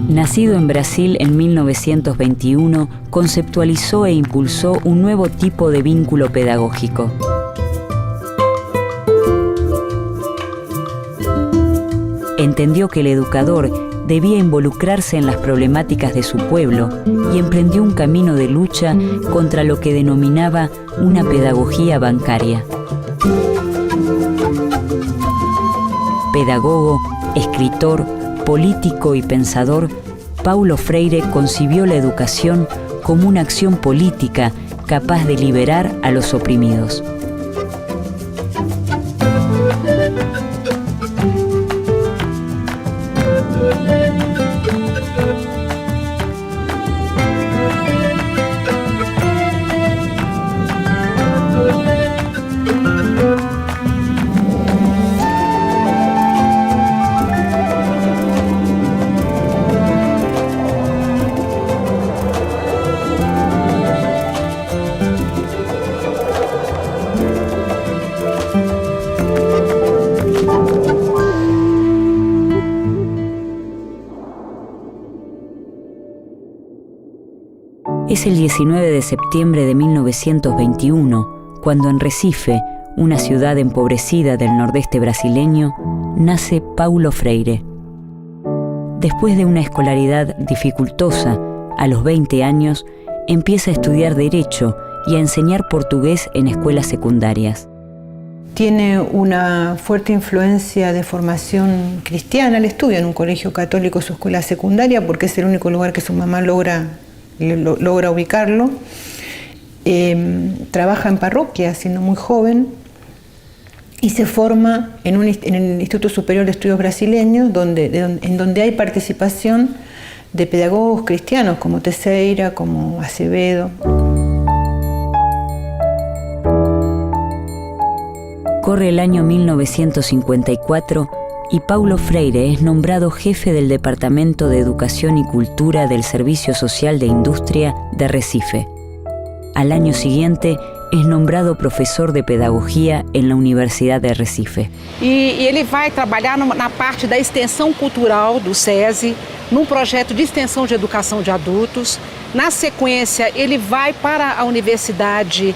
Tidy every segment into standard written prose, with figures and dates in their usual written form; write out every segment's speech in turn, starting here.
Nacido en Brasil en 1921, conceptualizó e impulsó un nuevo tipo de vínculo pedagógico. Entendió que el educador debía involucrarse en las problemáticas de su pueblo y emprendió un camino de lucha contra lo que denominaba una pedagogía bancaria. Pedagogo, escritor, político y pensador, Paulo Freire concibió la educación como una acción política capaz de liberar a los oprimidos. Es el 19 de septiembre de 1921, cuando en Recife, una ciudad empobrecida del nordeste brasileño, nace Paulo Freire. Después de una escolaridad dificultosa, a los 20 años, empieza a estudiar Derecho y a enseñar portugués en escuelas secundarias. Tiene una fuerte influencia de formación cristiana. Él estudia en un colegio católico su escuela secundaria porque es el único lugar que su mamá logra ubicarlo. Trabaja en parroquia siendo muy joven y se forma en el Instituto Superior de Estudios Brasileños, en donde hay participación de pedagogos cristianos como Teixeira, como Acevedo. Corre el año 1954 y Paulo Freire es nombrado jefe del Departamento de Educación y Cultura del Servicio Social de Industria de Recife. Al año siguiente es nombrado profesor de Pedagogía en la Universidad de Recife. Ele vai trabalhar na parte da extensão cultural do SESI, num projeto de extensão de educação de adultos. Na sequência, ele vai para a Universidade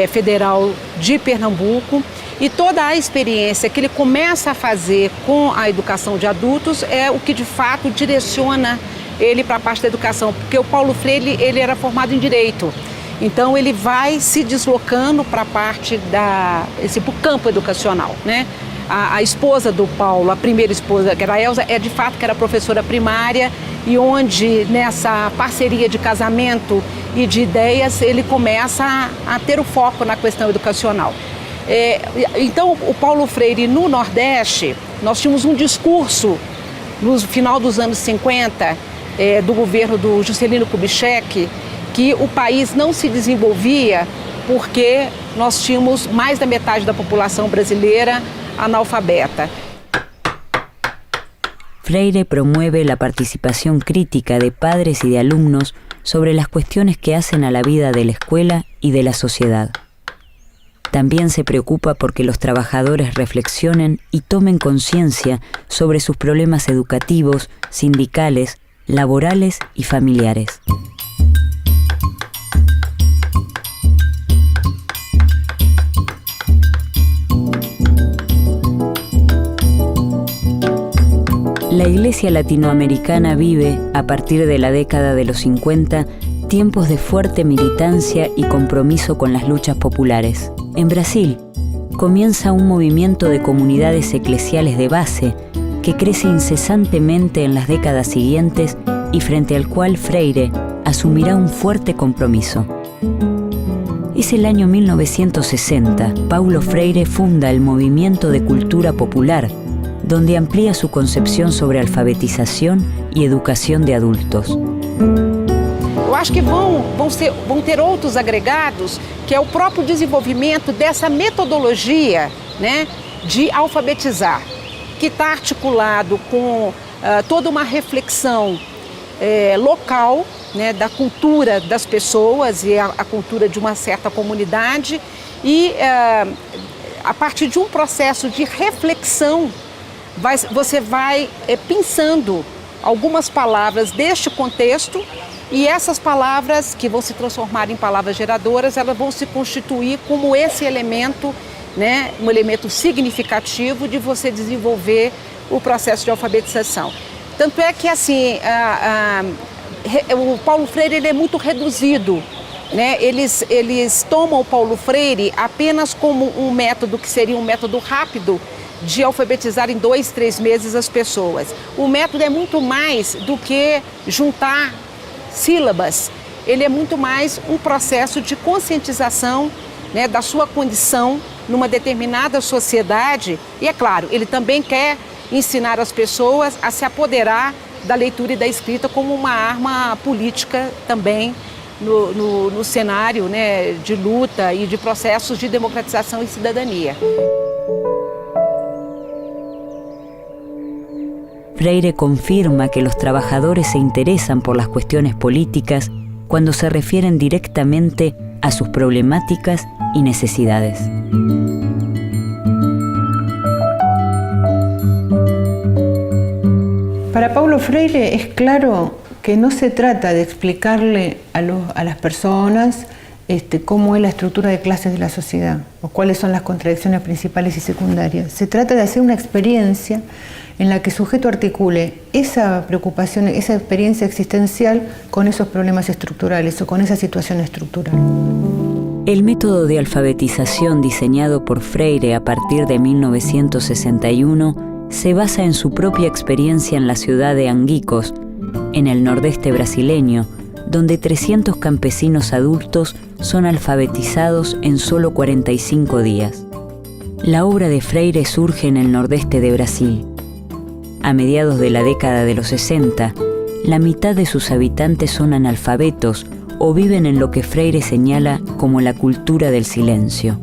Federal de Pernambuco. E toda a experiência que ele começa a fazer com a educação de adultos é o que de fato direciona ele para a parte da educação, porque o Paulo Freire ele era formado em Direito, então ele vai se deslocando para a parte para o campo educacional, né? A esposa do Paulo, a primeira esposa, que era a Elza, de fato que era professora primária, e onde nessa parceria de casamento e de ideias ele começa a ter o foco na questão educacional. Então, o Paulo Freire, no Nordeste, nós tínhamos um discurso no final dos anos 50, do governo do Juscelino Kubitschek, que o país não se desenvolvia porque nós tínhamos mais da metade da população brasileira analfabeta. Freire promueve la participación crítica de padres y de alumnos sobre las cuestiones que hacen a la vida de la escuela y de la sociedad. También se preocupa porque los trabajadores reflexionen y tomen conciencia sobre sus problemas educativos, sindicales, laborales y familiares. La Iglesia latinoamericana vive, a partir de la década de los 50, tiempos de fuerte militancia y compromiso con las luchas populares. En Brasil, comienza un movimiento de comunidades eclesiales de base que crece incesantemente en las décadas siguientes y frente al cual Freire asumirá un fuerte compromiso. Es el año 1960. Paulo Freire funda el Movimiento de Cultura Popular, donde amplía su concepción sobre alfabetización y educación de adultos. Eu acho que vão ter outros agregados, que é o próprio desenvolvimento dessa metodologia, né, de alfabetizar, que está articulado com toda uma reflexão local, né, da cultura das pessoas e a cultura de uma certa comunidade, e a partir de um processo de reflexão você vai pensando algumas palavras deste contexto e essas palavras que vão se transformar em palavras geradoras, elas vão se constituir como esse elemento, né, um elemento significativo de você desenvolver o processo de alfabetização. Tanto é que assim, o Paulo Freire ele é muito reduzido, né? Eles tomam o Paulo Freire apenas como um método que seria um método rápido de alfabetizar em 2, 3 meses as pessoas. O método é muito mais do que juntar sílabas, ele é muito mais um processo de conscientização, né, da sua condição numa determinada sociedade e, é claro, ele também quer ensinar as pessoas a se apoderar da leitura e da escrita como uma arma política também no cenário, né, de luta e de processos de democratização e cidadania. Freire confirma que los trabajadores se interesan por las cuestiones políticas cuando se refieren directamente a sus problemáticas y necesidades. Para Paulo Freire es claro que no se trata de explicarle a las personas cómo es la estructura de clases de la sociedad o cuáles son las contradicciones principales y secundarias. Se trata de hacer una experiencia en la que el sujeto articule esa preocupación, esa experiencia existencial con esos problemas estructurales o con esa situación estructural. El método de alfabetización diseñado por Freire a partir de 1961 se basa en su propia experiencia en la ciudad de Anguicos, en el nordeste brasileño, donde 300 campesinos adultos son alfabetizados en solo 45 días. La obra de Freire surge en el nordeste de Brasil. A mediados de la década de los 60, la mitad de sus habitantes son analfabetos o viven en lo que Freire señala como la cultura del silencio.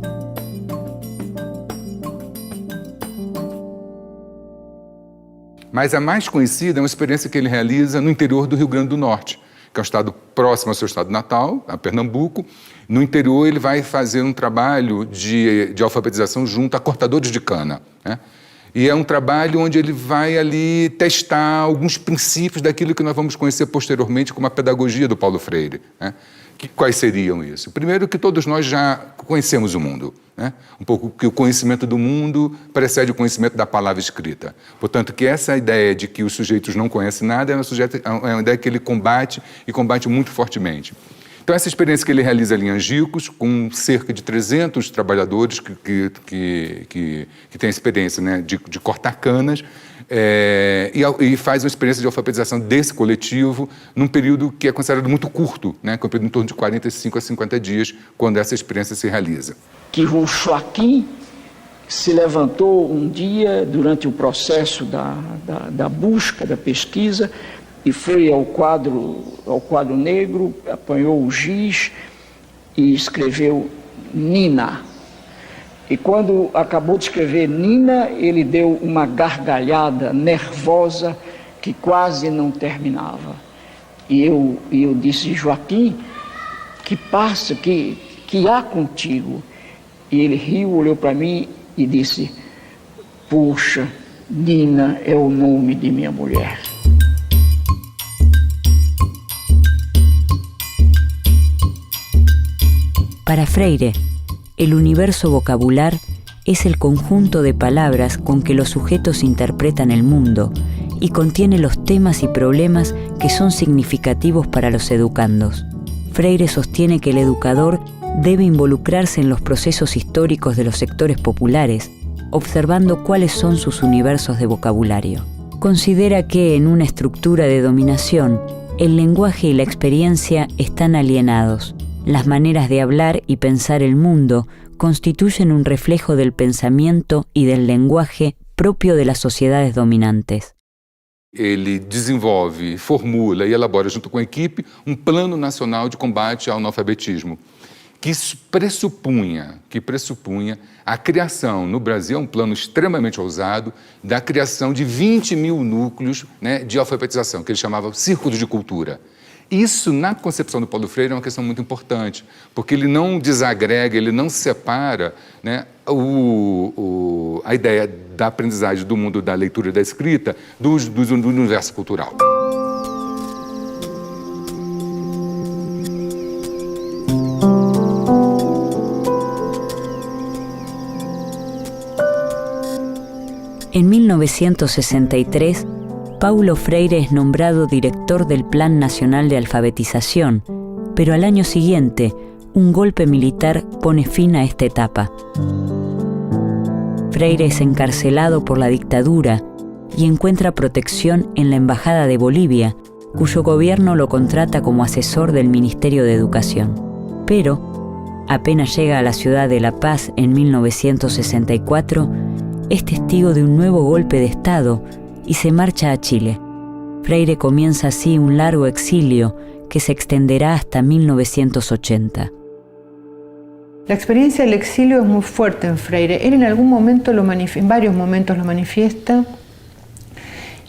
Mas a mais conhecida é uma experiência que ele realiza no interior do Rio Grande do Norte, que é um estado próximo ao seu estado natal, a Pernambuco. No interior ele vai fazer um trabalho de alfabetização junto a cortadores de cana, né? E é um trabalho onde ele vai ali testar alguns princípios daquilo que nós vamos conhecer posteriormente como a pedagogia do Paulo Freire, né? Quais seriam isso? Primeiro, que todos nós já conhecemos o mundo, né? Um pouco que o conhecimento do mundo precede o conhecimento da palavra escrita. Portanto, que essa ideia de que os sujeitos não conhecem nada é uma ideia que ele combate e combate muito fortemente. Então, essa experiência que ele realiza ali em Angicos, com cerca de 300 trabalhadores que têm a experiência, né, de cortar canas, e faz uma experiência de alfabetização desse coletivo num período que é considerado muito curto, né, que é um período em torno de 45 a 50 dias, quando essa experiência se realiza. Que o Joaquim se levantou um dia durante o processo da busca, da pesquisa, e foi ao quadro negro, apanhou o giz e escreveu Nina. E quando acabou de escrever Nina, ele deu uma gargalhada nervosa que quase não terminava. E eu disse, Joaquim, que passa, que há contigo? E ele riu, olhou para mim e disse, puxa, Nina é o nome de minha mulher. Para Freire, el universo vocabular es el conjunto de palabras con que los sujetos interpretan el mundo y contiene los temas y problemas que son significativos para los educandos. Freire sostiene que el educador debe involucrarse en los procesos históricos de los sectores populares, observando cuáles son sus universos de vocabulario. Considera que en una estructura de dominación, el lenguaje y la experiencia están alienados. Las maneras de hablar y pensar el mundo constituyen un reflejo del pensamiento y del lenguaje propio de las sociedades dominantes. Ele desenvolve, formula e elabora junto com a equipe um plano nacional de combate ao analfabetismo, que pressupunha a criação, no Brasil é um plano extremamente ousado, da criação de 20 mil núcleos, né, de alfabetização, que ele chamava Círculos de Cultura. Isso, na concepção do Paulo Freire, é uma questão muito importante, porque ele não desagrega, ele não separa, né, a ideia da aprendizagem do mundo da leitura e da escrita do universo cultural. 1963, Paulo Freire es nombrado director del Plan Nacional de Alfabetización, pero al año siguiente, un golpe militar pone fin a esta etapa. Freire es encarcelado por la dictadura y encuentra protección en la Embajada de Bolivia, cuyo gobierno lo contrata como asesor del Ministerio de Educación. Pero, apenas llega a la ciudad de La Paz en 1964, es testigo de un nuevo golpe de Estado y se marcha a Chile. Freire comienza así un largo exilio que se extenderá hasta 1980. La experiencia del exilio es muy fuerte en Freire. Él en algún momento en varios momentos lo manifiesta,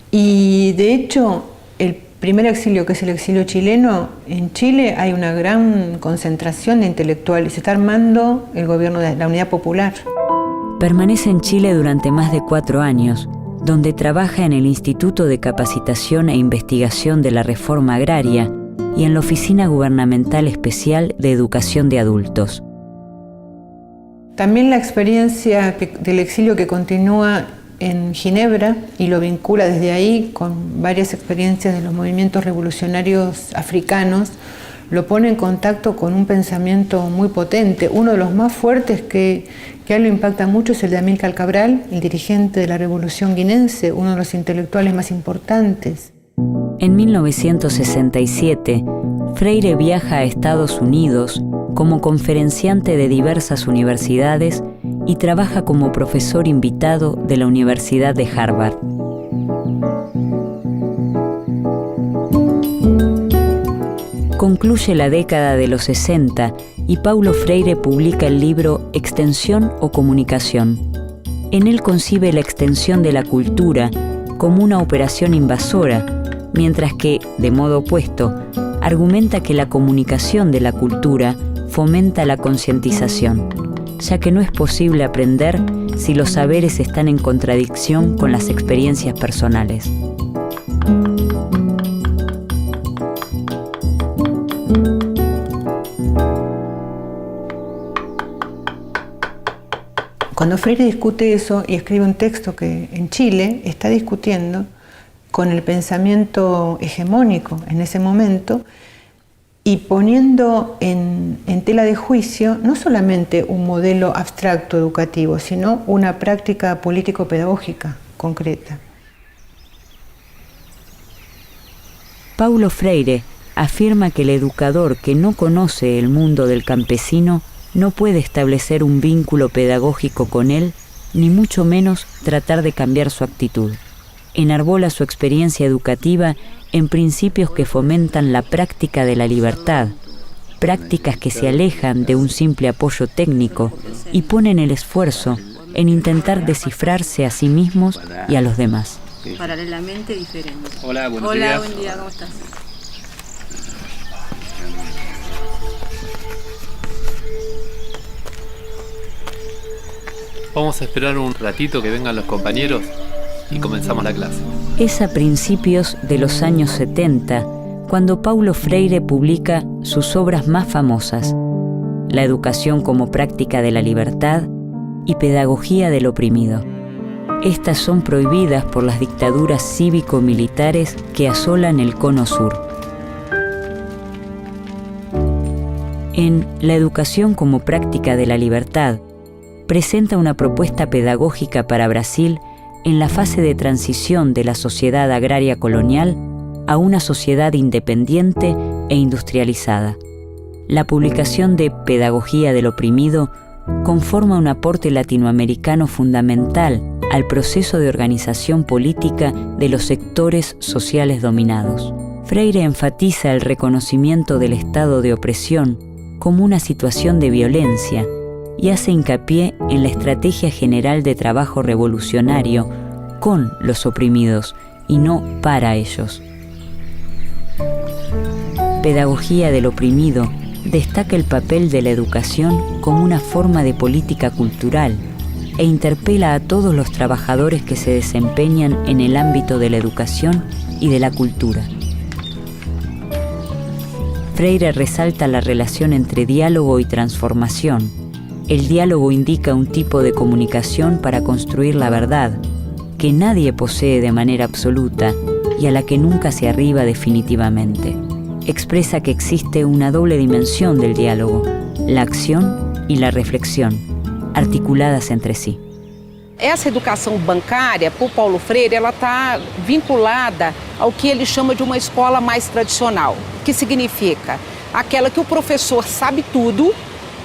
y de hecho el primer exilio, que es el exilio chileno, en Chile hay una gran concentración de intelectuales, se está armando el gobierno de la Unidad Popular. Permanece en Chile durante más de 4 años, donde trabaja en el Instituto de Capacitación e Investigación de la Reforma Agraria y en la Oficina Gubernamental Especial de Educación de Adultos. También la experiencia del exilio que continúa en Ginebra y lo vincula desde ahí con varias experiencias de los movimientos revolucionarios africanos, lo pone en contacto con un pensamiento muy potente. Uno de los más fuertes que a él lo impacta mucho es el de Amílcar Cabral, el dirigente de la Revolución Guinense, uno de los intelectuales más importantes. En 1967, Freire viaja a Estados Unidos como conferenciante de diversas universidades y trabaja como profesor invitado de la Universidad de Harvard. Concluye la década de los 60 y Paulo Freire publica el libro Extensión o Comunicación. En él concibe la extensión de la cultura como una operación invasora, mientras que, de modo opuesto, argumenta que la comunicación de la cultura fomenta la concientización, ya que no es posible aprender si los saberes están en contradicción con las experiencias personales. Cuando Freire discute eso y escribe un texto que en Chile está discutiendo con el pensamiento hegemónico en ese momento y poniendo en tela de juicio no solamente un modelo abstracto educativo, sino una práctica político-pedagógica concreta. Paulo Freire afirma que el educador que no conoce el mundo del campesino no puede establecer un vínculo pedagógico con él, ni mucho menos tratar de cambiar su actitud. Enarbola su experiencia educativa en principios que fomentan la práctica de la libertad, prácticas que se alejan de un simple apoyo técnico y ponen el esfuerzo en intentar descifrarse a sí mismos y a los demás. Paralelamente diferente. Hola, buenos días. Hola, buen día, ¿cómo estás? Vamos a esperar un ratito que vengan los compañeros y comenzamos la clase. Es a principios de los años 70 cuando Paulo Freire publica sus obras más famosas: La educación como práctica de la libertad y Pedagogía del oprimido. Estas son prohibidas por las dictaduras cívico-militares que asolan el Cono Sur. En La educación como práctica de la libertad, presenta una propuesta pedagógica para Brasil en la fase de transición de la sociedad agraria colonial a una sociedad independiente e industrializada. La publicación de Pedagogía del oprimido conforma un aporte latinoamericano fundamental al proceso de organización política de los sectores sociales dominados. Freire enfatiza el reconocimiento del estado de opresión como una situación de violencia y hace hincapié en la estrategia general de trabajo revolucionario con los oprimidos y no para ellos. Pedagogía del oprimido destaca el papel de la educación como una forma de política cultural e interpela a todos los trabajadores que se desempeñan en el ámbito de la educación y de la cultura. Freire resalta la relación entre diálogo y transformación. El diálogo indica un tipo de comunicación para construir la verdad, que nadie posee de manera absoluta y a la que nunca se arriba definitivamente. Expresa que existe una doble dimensión del diálogo, la acción y la reflexión, articuladas entre sí. Essa educação bancária, por Paulo Freire, ela está vinculada ao que ele chama de uma escola mais tradicional, que significa aquela que o professor sabe tudo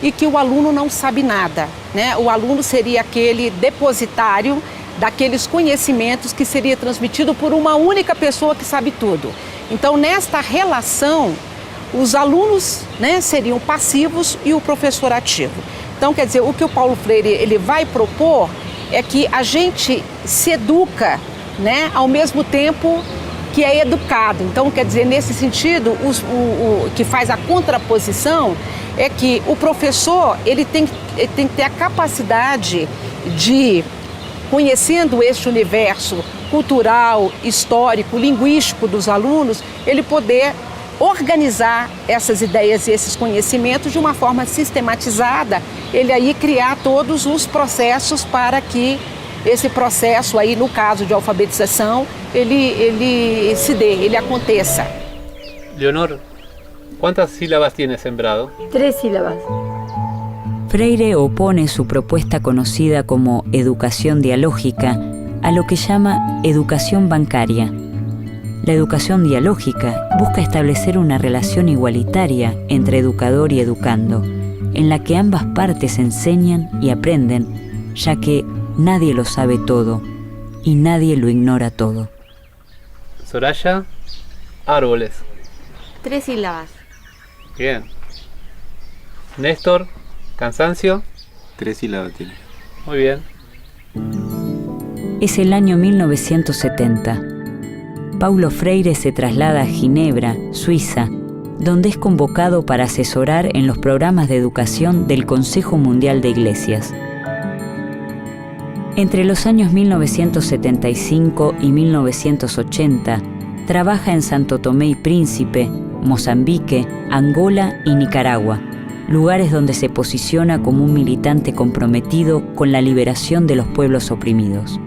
e que o aluno não sabe nada, né? O aluno seria aquele depositário daqueles conhecimentos que seria transmitido por uma única pessoa que sabe tudo. Então, nesta relação, os alunos, né, seriam passivos e o professor ativo. Então, quer dizer, o que o Paulo Freire ele vai propor é que a gente se educa, né, ao mesmo tempo que é educado. Então, quer dizer, nesse sentido, o que faz a contraposição é que o professor ele tem que ter a capacidade de, conhecendo este universo cultural, histórico, linguístico dos alunos, ele poder organizar essas ideias e esses conhecimentos de uma forma sistematizada, ele aí criar todos os processos para que esse processo aí, no caso de alfabetização, ele se dê, ele aconteça. Leonor, ¿cuántas sílabas tiene sembrado? 3 sílabas. Freire opone su propuesta conocida como educación dialógica a lo que llama educación bancaria. La educación dialógica busca establecer una relación igualitaria entre educador y educando, en la que ambas partes enseñan y aprenden, ya que nadie lo sabe todo y nadie lo ignora todo. Soraya, árboles. 3 sílabas. Bien. Néstor, cansancio. 3 sílabas tiene. Muy bien. Es el año 1970. Paulo Freire se traslada a Ginebra, Suiza, donde es convocado para asesorar en los programas de educación del Consejo Mundial de Iglesias. Entre los años 1975 y 1980, trabaja en Santo Tomé y Príncipe, Mozambique, Angola y Nicaragua, lugares donde se posiciona como un militante comprometido con la liberación de los pueblos oprimidos.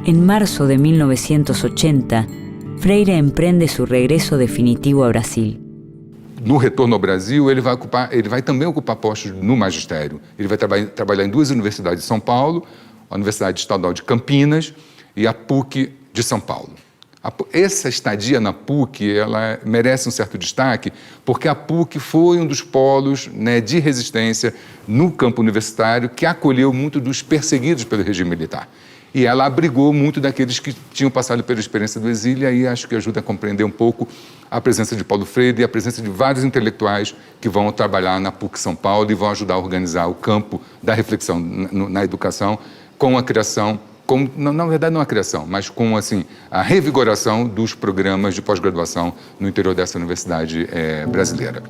En marzo de 1980, Freire emprende su regreso definitivo a Brasil. No retorno ao Brasil, ele vai também ocupar postos no magistério. Ele vai trabalhar em 2 universidades de São Paulo, a Universidade Estadual de Campinas e a PUC de São Paulo. Essa estadia na PUC ela merece um certo destaque, porque a PUC foi um dos polos, né, de resistência no campo universitário que acolheu muito dos perseguidos pelo regime militar. E ela abrigou muito daqueles que tinham passado pela experiência do exílio, e aí acho que ajuda a compreender um pouco a presença de Paulo Freire e a presença de vários intelectuais que vão trabalhar na PUC São Paulo e vão ajudar a organizar o campo da reflexão na educação com a criação, na verdade não a criação, mas com assim, a revigoração dos programas de pós-graduação no interior dessa universidade brasileira.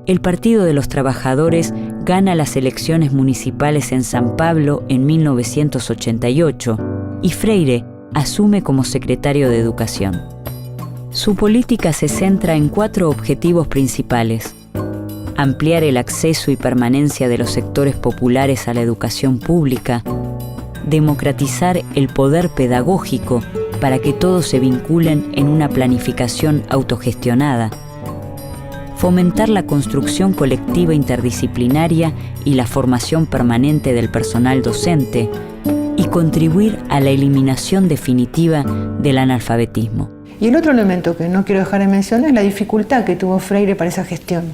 El Partido de los Trabajadores gana las elecciones municipales en San Pablo en 1988 y Freire asume como secretario de Educación. Su política se centra en 4 objetivos principales: ampliar el acceso y permanencia de los sectores populares a la educación pública, democratizar el poder pedagógico para que todos se vinculen en una planificación autogestionada, fomentar la construcción colectiva interdisciplinaria y la formación permanente del personal docente y contribuir a la eliminación definitiva del analfabetismo. Y el otro elemento que no quiero dejar de mencionar es la dificultad que tuvo Freire para esa gestión.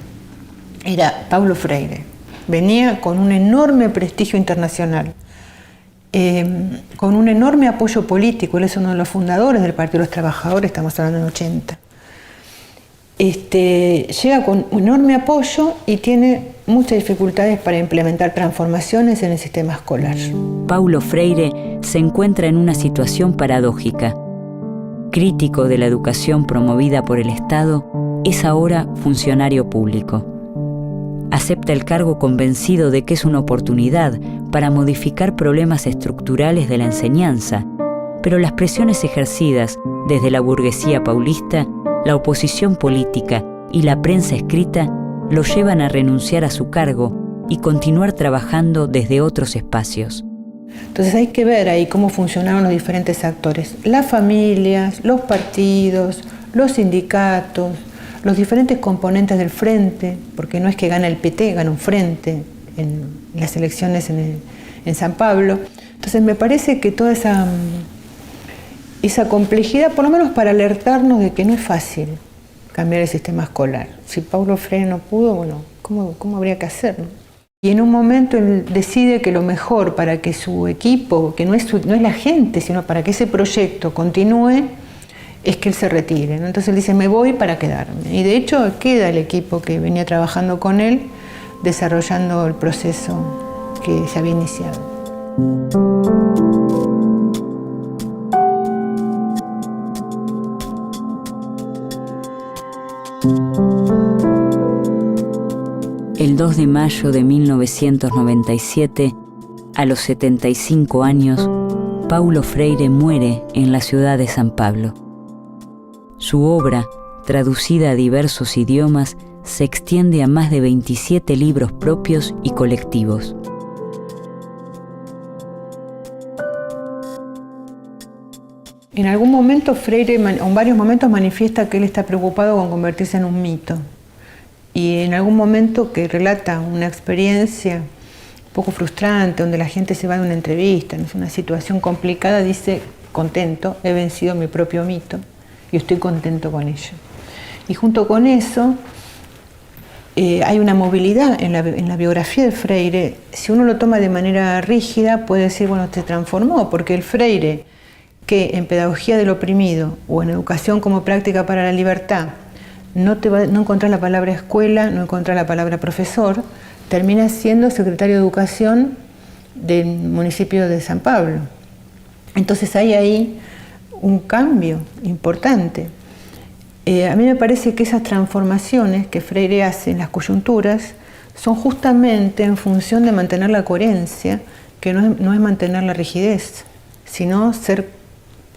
Era Paulo Freire. Venía con un enorme prestigio internacional, con un enorme apoyo político. Él es uno de los fundadores del Partido de los Trabajadores, estamos hablando en 80. Llega con un enorme apoyo y tiene muchas dificultades para implementar transformaciones en el sistema escolar. Paulo Freire se encuentra en una situación paradójica. Crítico de la educación promovida por el Estado, es ahora funcionario público. Acepta el cargo convencido de que es una oportunidad para modificar problemas estructurales de la enseñanza, pero las presiones ejercidas desde la burguesía paulista, la oposición política y la prensa escrita lo llevan a renunciar a su cargo y continuar trabajando desde otros espacios. Entonces hay que ver ahí cómo funcionaron los diferentes actores, las familias, los partidos, los sindicatos, los diferentes componentes del frente, porque no es que gana el PT, gana un frente en las elecciones en San Pablo. Entonces me parece que toda esa complejidad, por lo menos para alertarnos de que no es fácil cambiar el sistema escolar. Si Paulo Freire no pudo, bueno, ¿cómo habría que hacerlo? Y en un momento él decide que lo mejor para que su equipo, que no es la gente, sino para que ese proyecto continúe, es que él se retire, ¿no? Entonces él dice, me voy para quedarme. Y de hecho queda el equipo que venía trabajando con él, desarrollando el proceso que se había iniciado. El 2 de mayo de 1997, a los 75 años, Paulo Freire muere en la ciudad de San Pablo. Su obra, traducida a diversos idiomas, se extiende a más de 27 libros propios y colectivos. En algún momento Freire, en varios momentos, manifiesta que él está preocupado con convertirse en un mito. Y en algún momento que relata una experiencia un poco frustrante, donde la gente se va de una entrevista, es una situación complicada, dice, contento, he vencido mi propio mito y estoy contento con ello. Y junto con eso hay una movilidad en la biografía de Freire. Si uno lo toma de manera rígida, puede decir, bueno, te transformó, porque el Freire, que en Pedagogía del Oprimido o en Educación como Práctica para la Libertad, no encontrás la palabra escuela, no encontrás la palabra profesor, termina siendo secretario de Educación del municipio de San Pablo. Entonces hay ahí un cambio importante. A mí me parece que esas transformaciones que Freire hace en las coyunturas son justamente en función de mantener la coherencia, que no es mantener la rigidez, sino ser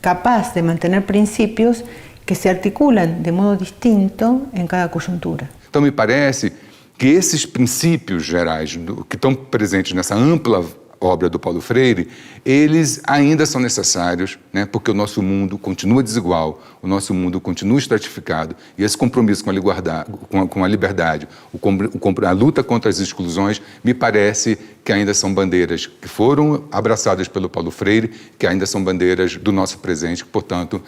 capaz de mantener principios que se articulan de modo distinto em cada conjuntura. Então, me parece que esses princípios gerais que estão presentes nessa ampla obra do Paulo Freire, eles ainda são necessários, né, porque o nosso mundo continua desigual, o nosso mundo continua estratificado, e esse compromisso com a liberdade, a luta contra as exclusões, me parece que ainda são bandeiras que foram abraçadas pelo Paulo Freire, que ainda são bandeiras do nosso presente, portanto,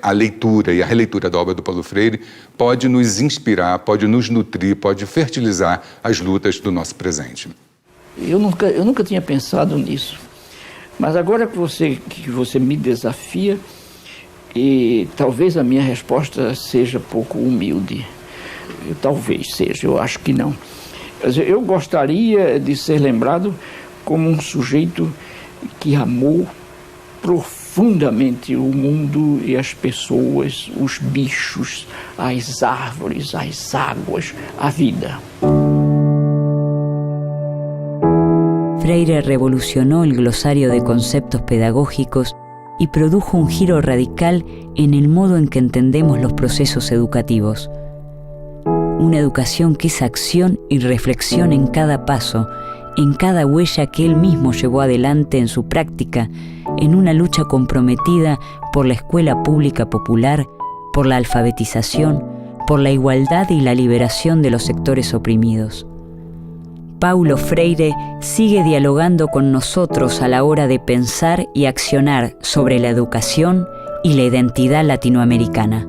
a leitura e a releitura da obra do Paulo Freire pode nos inspirar, pode nos nutrir, pode fertilizar as lutas do nosso presente. Eu nunca tinha pensado nisso, mas agora que você me desafia, e talvez a minha resposta seja pouco humilde, talvez seja, eu acho que não. Eu gostaria de ser lembrado como um sujeito que amou profundamente o mundo e as pessoas, os bichos, as árvores, as águas, a vida. Freire revolucionó el glosario de conceptos pedagógicos y produjo un giro radical en el modo en que entendemos los procesos educativos. Una educación que es acción y reflexión en cada paso, en cada huella que él mismo llevó adelante en su práctica, en una lucha comprometida por la escuela pública popular, por la alfabetización, por la igualdad y la liberación de los sectores oprimidos. Paulo Freire sigue dialogando con nosotros a la hora de pensar y accionar sobre la educación y la identidad latinoamericana.